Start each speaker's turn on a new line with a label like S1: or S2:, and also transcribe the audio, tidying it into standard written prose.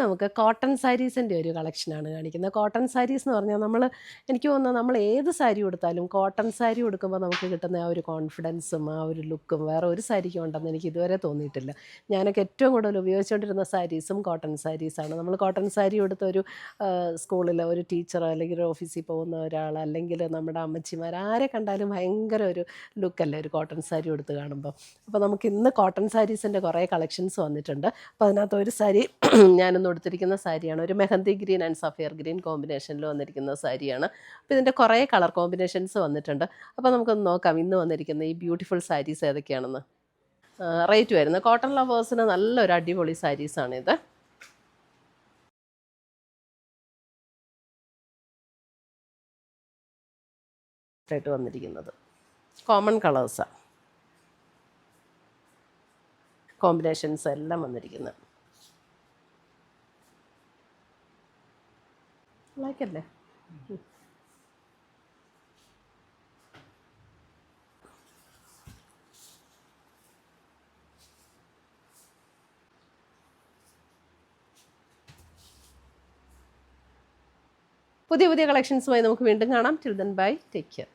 S1: നമുക്ക് കോട്ടൺ സാരീസിൻ്റെ ഒരു കളക്ഷനാണ് കാണിക്കുന്നത്. കോട്ടൺ സാരീസ് എന്ന് പറഞ്ഞാൽ എനിക്ക് തോന്നുന്നു നമ്മൾ ഏത് സാരി ഉടുത്താലും കോട്ടൺ സാരി ഉടുക്കുമ്പോൾ നമുക്ക് കിട്ടുന്ന ആ ഒരു കോൺഫിഡൻസും ആ ഒരു ലുക്കും വേറെ ഒരു സാരിക്കും ഉണ്ടെന്ന് എനിക്ക് ഇതുവരെ തോന്നിയിട്ടില്ല. ഞാനൊക്കെ ഏറ്റവും കൂടുതൽ ഉപയോഗിച്ചുകൊണ്ടിരുന്ന സാരീസും കോട്ടൺ സാരീസാണ്. നമ്മൾ കോട്ടൺ സാരി ഉടുത്ത ഒരു സ്കൂളിൽ ഒരു ടീച്ചറോ അല്ലെങ്കിൽ ഒരു ഓഫീസിൽ പോകുന്ന ഒരാൾ അല്ലെങ്കിൽ നമ്മുടെ അമ്മച്ചിമാർ ആരെ കണ്ടാലും ഭയങ്കര ഒരു ലുക്കല്ലേ ഒരു കോട്ടൺ സാരി ഉടുത്ത് കാണുമ്പോൾ. അപ്പോൾ നമുക്ക് ഇന്ന് കോട്ടൺ സാരീസിൻ്റെ കുറേ കളക്ഷൻസ് വന്നിട്ടുണ്ട്. അപ്പോൾ അതിനകത്ത് ഒരു സാരി ഞാനിന്ന് ഉടുത്തിരിക്കുന്ന സാരിയാണ്. ഒരു mehndi green and sapphire green കോമ്പിനേഷനിൽ വന്നിരിക്കുന്ന സാരിയാണ്. അപ്പോൾ ഇതിൻ്റെ കുറേ കളർ കോമ്പിനേഷൻസ് വന്നിട്ടുണ്ട്. അപ്പോൾ നമുക്കൊന്ന് നോക്കാം ഇന്ന് വന്നിരിക്കുന്ന ഈ ബ്യൂട്ടിഫുൾ സാരീസ് ഏതൊക്കെയാണെന്ന്. റേറ്റ് വരുന്നത് കോട്ടൺ ലവേഴ്സിന് നല്ലൊരു അടിപൊളി സാരീസാണിത്. ആയിട്ട് വന്നിരിക്കുന്നത് കോമൺ കളേഴ്സാണ്, കോമ്പിനേഷൻസ് എല്ലാം വന്നിരിക്കുന്നത്. ലൈക്കല്ലേ? പുതിയ പുതിയ കളക്ഷൻസുമായി നമുക്ക് വീണ്ടും കാണാം. Till then bye, take care.